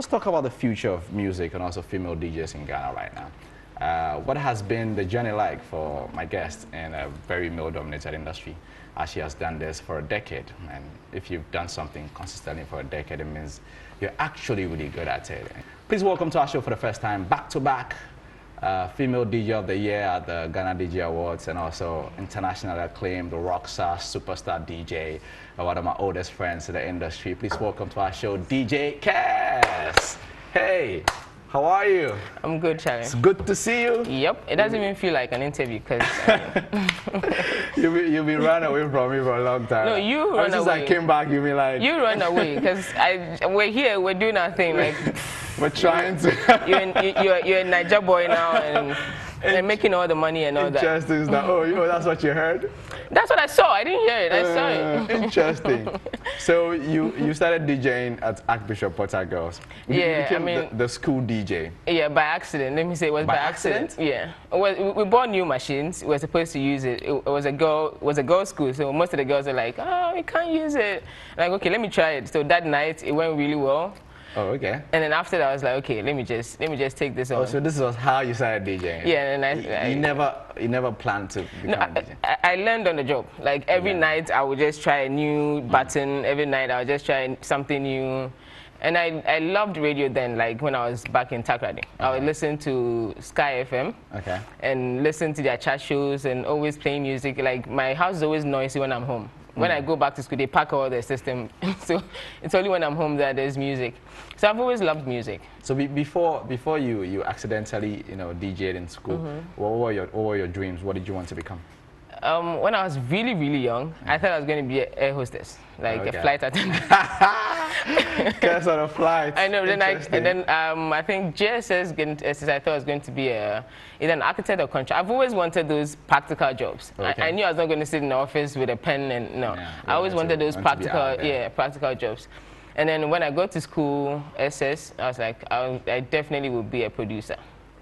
let's talk about the future of music and also female DJs in Ghana right now. What has been the journey like for my guest in a very male-dominated industry, as she has done this for a decade? And if you've done something consistently for a decade, it means you're actually really good at it. Please welcome to our show for the first time, back-to-back Female DJ of the Year at the Ghana DJ Awards, and also internationally acclaimed rockstar, superstar DJ, one of my oldest friends in the industry. Please welcome to our show, DJ Kess. Hey, how are you? I'm good, Charlie. It's good to see you. Yep, it doesn't even feel like an interview because you've been running away from me for a long time. No, you run away. Since I came back, you've been like... You run away because we're here, we're doing our thing. Like, we're trying to... you're a Niger boy now and making all the money and all that. Interesting. Oh, you know, that's what you heard? That's what I saw. I didn't hear it. I saw it. Interesting. So you started DJing at Archbishop Porter Girls. Yeah, I mean the school DJ. Yeah, by accident. Let me say it was by accident. Yeah. We bought new machines. We were supposed to use it. It was a girls' school, so most of the girls are like, oh, we can't use it. Like, okay, let me try it. So that night it went really well. Oh, okay. And then after that, I was like, okay, let me just take this on. Oh, so this was how you started DJing? Yeah, and you never planned to become a DJ? I learned on the job. Like every night, I would just try a new button. Every night, I would just try something new. And I loved radio then, like when I was back in Takrady. I would listen to Sky FM and listen to their chat shows and always playing music. Like my house is always noisy when I'm home. When I go back to school, they pack all their system. So it's only when I'm home that there's music. So I've always loved music. So before you accidentally DJed in school, what were your dreams? What did you want to become? When I was really, really young, I thought I was going to be an air hostess, like a flight attendant. Guess on a flight. I know. Then I think GSS, I thought I was going to be either an architect or contractor. I've always wanted those practical jobs. Okay. I knew I was not going to sit in the office with a pen and no. Yeah, I always wanted those practical jobs. And then when I got to school, SS, I was like, I definitely would be a producer.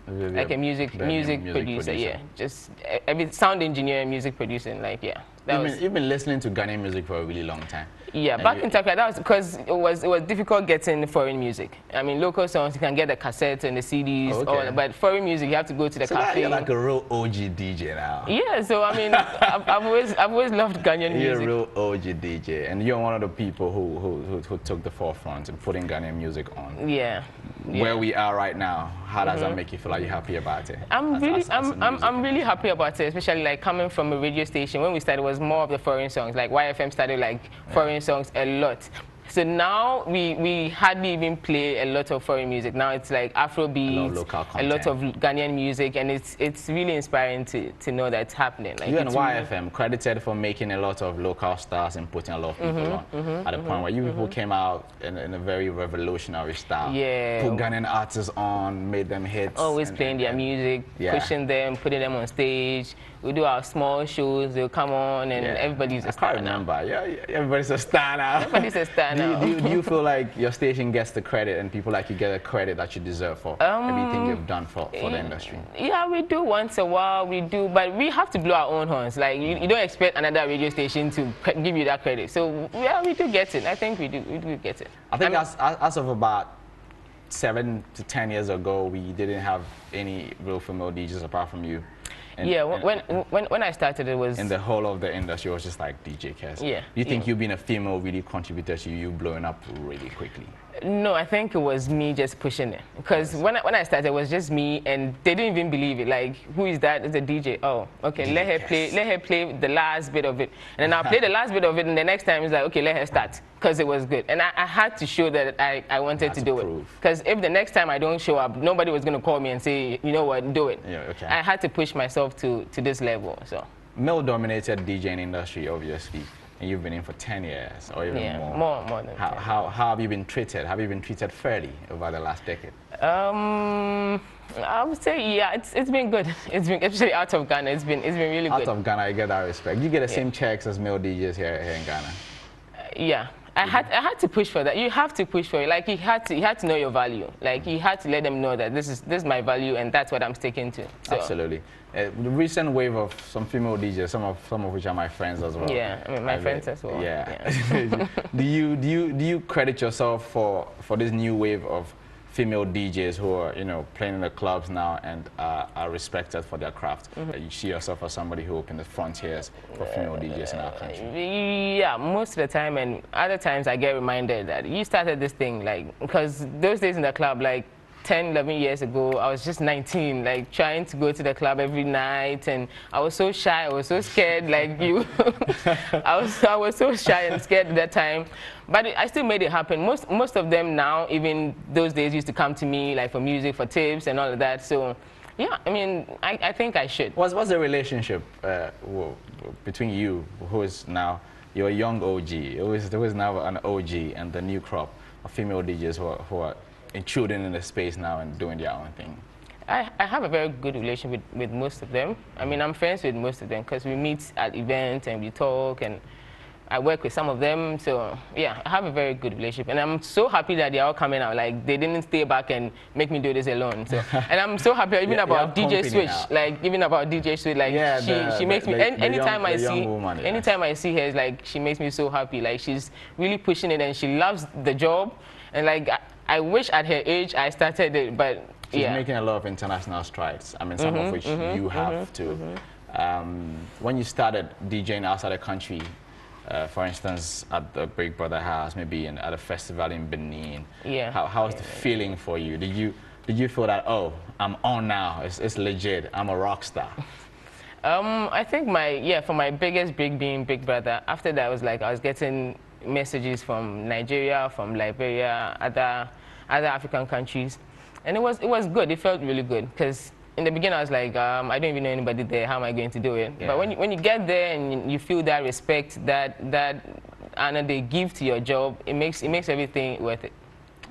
Like a music producer, yeah. Just every sound engineer, music producing, like, yeah. You've been listening to Ghanaian music for a really long time. Yeah, back in Takrady, that was because it was difficult getting foreign music. I mean, local songs, you can get the cassettes and the CDs, but foreign music, you have to go to the cafe. You're like a real OG DJ now. Yeah, so I mean, I've always loved Ghanaian music. You're a real OG DJ, and you're one of the people who took the forefront in putting Ghanaian music on. Yeah. Where we are right now, how does that make you feel? Are you happy about it? I'm really happy about it, especially like coming from a radio station. When we started, it was more of the foreign songs. Like YFM started like foreign songs a lot. So now we hardly even play a lot of foreign music. Now it's like Afrobeat, a lot of Ghanaian music, and it's really inspiring to know that it's happening. Like, you and YFM credited for making a lot of local stars and putting a lot of people on. At the point where you people came out in a very revolutionary style. Yeah. Put Ghanaian artists on, made them hits. Always playing their music, pushing them, putting them on stage. We do our small shows, they'll come on, and everybody's a star. I can't remember. Yeah, everybody's a star now. Everybody's a star now. Do you feel like your station gets the credit and people like you get the credit that you deserve for everything you've done for the industry? Yeah, we do once a while, we do, but we have to blow our own horns. Like, you don't expect another radio station to give you that credit. So, yeah, we do get it. I think we do get it. I think as of about 7 to 10 years ago, we didn't have any real female DJs apart from you. When I started, it was... In the whole of the industry, it was just like DJ Kess. Yeah. Do you think you being a female really contributed to you blowing up really quickly? No, I think it was me just pushing it. Because when I started, it was just me, and they didn't even believe it. Like, who is that? It's a DJ. Oh, okay, DJ let her play the last bit of it. And then I'll play the last bit of it, and the next time it's like, okay, let her start. Because it was good. And I had to show that I wanted to do it. Because if the next time I don't show up, nobody was going to call me and say, you know what, do it. Yeah, okay. I had to push myself to this level. So. Male-dominated DJing industry, obviously. And you've been in for 10 years or even more. More than 10. How have you been treated? Have you been treated fairly over the last decade? I would say, yeah, it's been good. It's been, especially out of Ghana, it's been really good. Out of Ghana, I get that respect. You get the same checks as male DJs here in Ghana? Yeah. I had to push for that. You have to push for it. Like, you had to know your value. Like, you had to let them know that this is my value and that's what I'm sticking to. So. Absolutely. The recent wave of some female DJs, some of which are my friends as well. Yeah, I mean my friends as well. Yeah. do you credit yourself for this new wave of female DJs who are, you know, playing in the clubs now and are respected for their craft. You see yourself as somebody who opened the frontiers for female DJs in our country. Yeah, most of the time, and other times I get reminded that you started this thing, like, because those days in the club, like 10, 11 years ago, I was just 19, like trying to go to the club every night, and I was so shy, I was so scared, like you. I was so shy and scared at that time, but I still made it happen. Most of them now, even those days, used to come to me like for music, for tips and all of that. So yeah, I mean, I think I should. What's the relationship between you, who is now you're a young OG, who is now an OG, and the new crop of female DJs who are intruding in the space now and doing their own thing? I have a very good relationship with most of them. I mean, I'm friends with most of them because we meet at events and we talk, and I work with some of them. So yeah, I have a very good relationship, and I'm so happy that they're all coming out. Like, they didn't stay back and make me do this alone. So, and I'm so happy even about DJ Switch. Now. Like, even about DJ Switch. Like, yeah, she makes me anytime I see anytime I see her, it's like she makes me so happy. Like, she's really pushing it and she loves the job, and like I wish at her age I started it, but she's making a lot of international strides. I mean, some of which you have too. When you started DJing outside the country, for instance, at the Big Brother house, maybe at a festival in Benin, how was the feeling for you? Did you feel that, oh, I'm on now, it's legit, I'm a rock star? I think for my biggest break being Big Brother, after that I was getting messages from Nigeria, from Liberia, other African countries, and it was good. It felt really good because in the beginning I was like, I don't even know anybody there. How am I going to do it? Yeah. But when you get there and you feel that respect, that honor they give to your job, it makes everything worth it.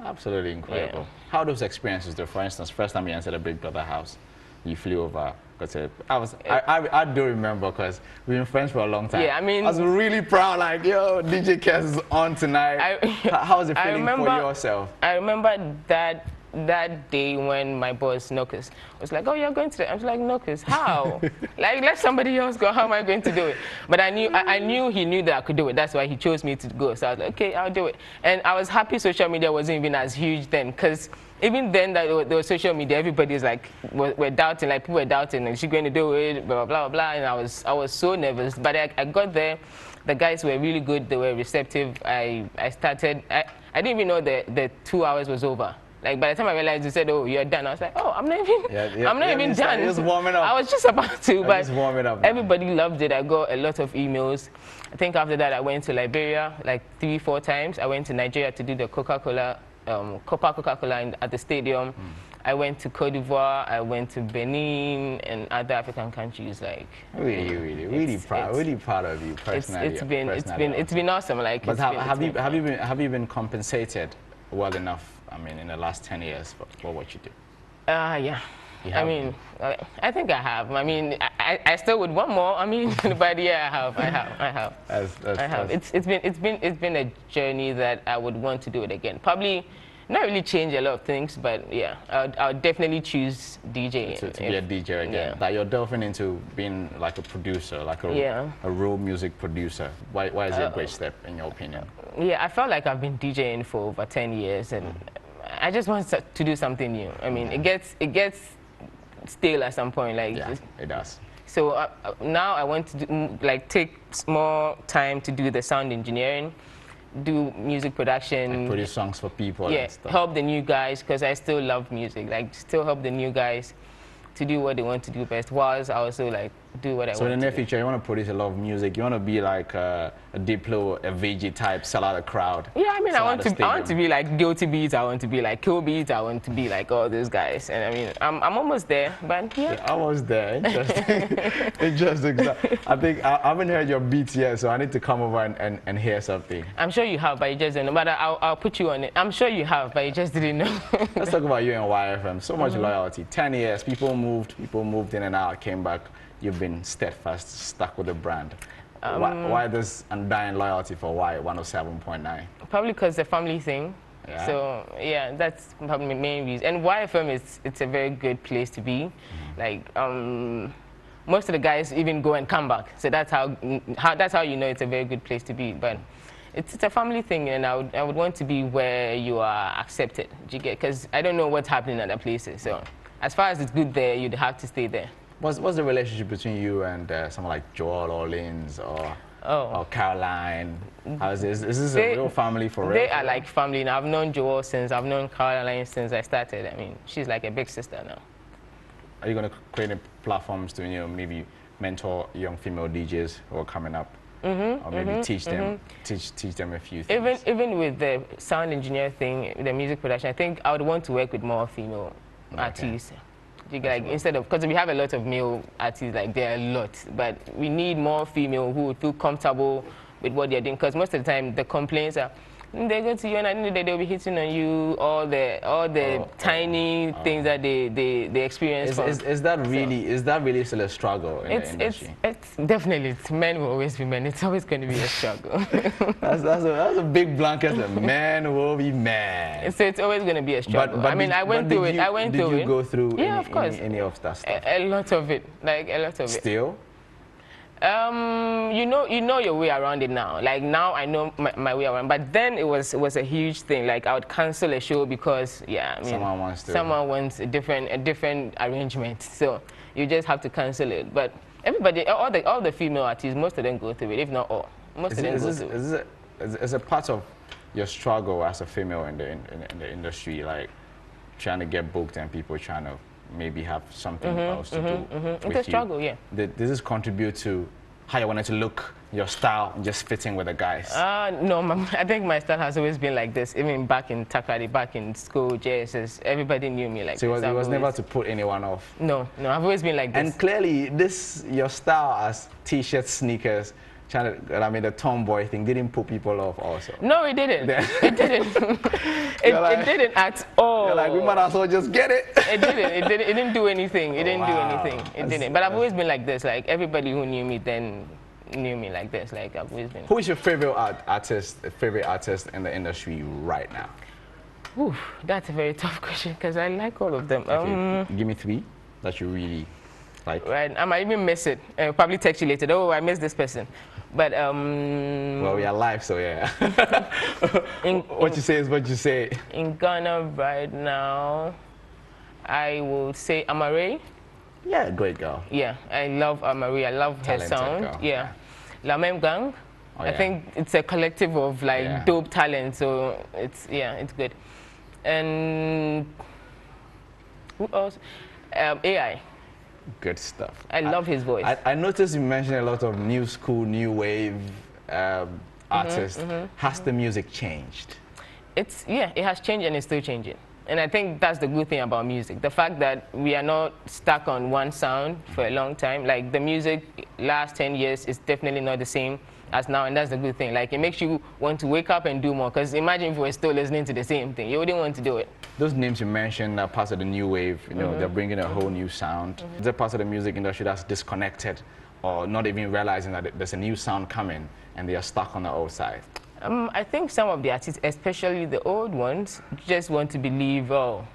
Absolutely incredible. Yeah. How are those experiences though? For instance, first time you entered the Big Brother house, you flew over. I do remember because we've been friends for a long time. Yeah, I mean, I was really proud, like, yo, DJ Kess is on tonight. How was it feeling for yourself? I remember that day when my boss, Knuckles, was like, oh, you're going to I was like, Knuckles, how? Like, let somebody else go. How am I going to do it? But I knew he knew that I could do it. That's why he chose me to go. So I was like, okay, I'll do it. And I was happy social media wasn't even as huge then, because even then that there was social media, everybody's like, we're doubting, like people were doubting, is she going to do it, blah, blah, blah, blah. And I was so nervous. But I got there. The guys were really good. They were receptive. I started, I didn't even know the 2 hours was over. Like, by the time I realized you said, oh, you're done, I was like, oh, I'm not even done. Just warming up. I was just about to, but just warming up everybody loved it. I got a lot of emails. I think after that, I went to Liberia like 3-4 times. I went to Nigeria to do the Coca-Cola at the stadium. I went to Cote d'Ivoire. I went to Benin and other African countries. Like, really proud of you personally. It's been awesome. Like, but have you been compensated well enough? I mean, in the last 10 years for what you do? Yeah. I mean, I think I have. I mean, I still would want more. I mean, but yeah, I have. It's been a journey that I would want to do it again. Probably not really change a lot of things, but yeah, I'll definitely choose DJ. To be a DJ again. Yeah. That you're delving into being like a producer, like a real music producer. Why is it a great step in your opinion? Yeah, I felt like I've been DJing for over 10 years, and I just want to do something new. I mean, it gets stale at some point. Like, yeah, it does. So now I want to take more time to do the sound engineering, do music production, and produce songs for people. Yeah, and stuff. Help the new guys, because I still love music. Like, still help the new guys to do what they want to do best, whilst I also like do what I want. So in the near future, you want to produce a lot of music. You want to be like a Diplo, a VG type, sell out a crowd. Yeah, I mean, I want to be like Guilty Beats. I want to be like Kill Beats. I want to be like all these guys. And I mean, I'm almost there, but yeah. You're almost there. Interesting. Interesting. I think I haven't heard your beats yet, so I need to come over and hear something. I'm sure you have, but you just didn't know. But I'll put you on it. I'm sure you have, but you just didn't know. Let's talk about you and YFM. So much loyalty. 10 years. People moved in and out, came back. You've been steadfast, stuck with the brand. Why this undying loyalty for Y 107.9? Probably because the family thing. Yeah. So yeah, that's probably the main reason. And YFM it's a very good place to be. Like most of the guys even go and come back. So that's how you know it's a very good place to be. But it's a family thing, and I would want to be where you are accepted. Do you get? Because I don't know what's happening in other places. So as far as it's good there, you'd have to stay there. What's the relationship between you and someone like Joel or Lins or Caroline? How is this? Is this a real family for real? They are like family. Now, I've known Joel since, I've known Caroline since I started. I mean, she's like a big sister now. Are you going to create platforms to, you know, maybe mentor young female DJs who are coming up? Or maybe teach them a few things? Even with the sound engineer thing, the music production, I think I would want to work with more female artists. You get, like, instead of, because we have a lot of male artists, like there are a lot, but we need more female who would feel comfortable with what they're doing. Because most of the time the complaints are, they go to you and I think that they'll be hitting on you, all the tiny things that they experience. Is that really still a struggle in the industry? It's definitely, men will always be men. It's always going to be a struggle. that's a big blanket. Men will be men. So it's always going to be a struggle. But I mean, I went through it. Did you go through any of that stuff? A lot of it, like a lot of it. Still? You know your way around it now. Like now I know my way around, but then it was a huge thing. Like I would cancel a show because I mean, someone wants a different arrangement, so you just have to cancel it. But everybody, all the female artists, most of them go through it, if not all. Most of them go through it. Is a part of your struggle as a female in the industry, like trying to get booked and people trying to maybe have something else to do. It's a struggle, yeah. Does this contribute to how you wanted to look, your style, just fitting with the guys? No, I think my style has always been like this. Even back in Takrady, back in school, JSS, everybody knew me like this. So it was never to put anyone off? No, I've always been like this. And clearly, your style as t-shirts, sneakers, the tomboy thing didn't put people off also. No, it didn't. It didn't. It didn't at all. You're like, we might as well just get it. It didn't do anything. It didn't do anything. It didn't. But I've always been like this. Like everybody who knew me then knew me like this. Like I've always been. Who is your favorite artist in the industry right now? Ooh, that's a very tough question because I like all of them. Okay, give me 3 that you really like. Right, I might even miss it. Probably text you later. Oh, I missed this person. But well, we are live, so yeah. What you say is what you say. In Ghana right now, I will say Amare. Yeah, great girl. Yeah, I love Amare. I love her sound. Girl. Yeah, La Même Gang. Oh, I think it's a collective of like dope talent, so it's good. And who else? AI. Good stuff. I love his voice. I noticed you mentioned a lot of new school, new wave artists. Has the music changed? It has changed and it's still changing. And I think that's the good thing about music. The fact that we are not stuck on one sound for a long time. Like the music last 10 years is definitely not the same as now, and that's the good thing. Like it makes you want to wake up and do more. Because imagine if we were still listening to the same thing, you wouldn't want to do it. Those names you mentioned are parts of the new wave. You know, they're bringing a whole new sound. Is there parts of the music industry that's disconnected, or not even realizing that there's a new sound coming and they are stuck on the old side? I think some of the artists, especially the old ones, just want to believe, oh,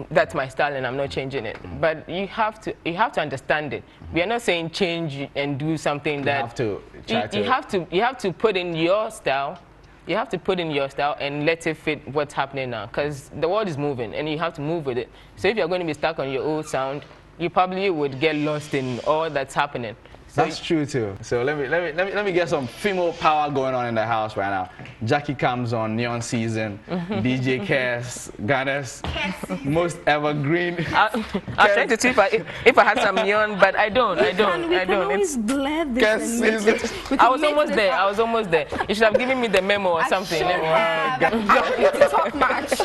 that's my style and I'm not changing it. But you have to understand it. We are not saying change and do something that you have to put in your style. You have to put in your style and let it fit what's happening now, because the world is moving and you have to move with it. So if you're going to be stuck on your old sound, you probably would get lost in all that's happening. So that's true too. So let me get some female power going on in the house right now. Jackie comes on Neon Season, DJ Kess, Ghana's most evergreen. I was trying to see if I had some neon, but I don't. We can always blur this. I was almost there. You should have given me the memo or something. I don't need to talk much.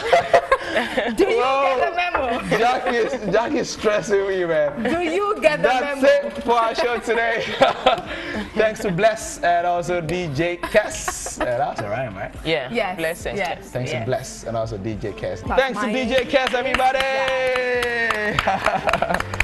Do you get the memo? Jack is stressing me, man. Do you get the memo? That's it for our show today. Thanks to Bless and also DJ Kess. That's all right, right? Yeah. Yes. Bless. Yes. Thanks to Yes. Bless and also DJ Kess. That's Thanks to DJ Kess, everybody. Yeah.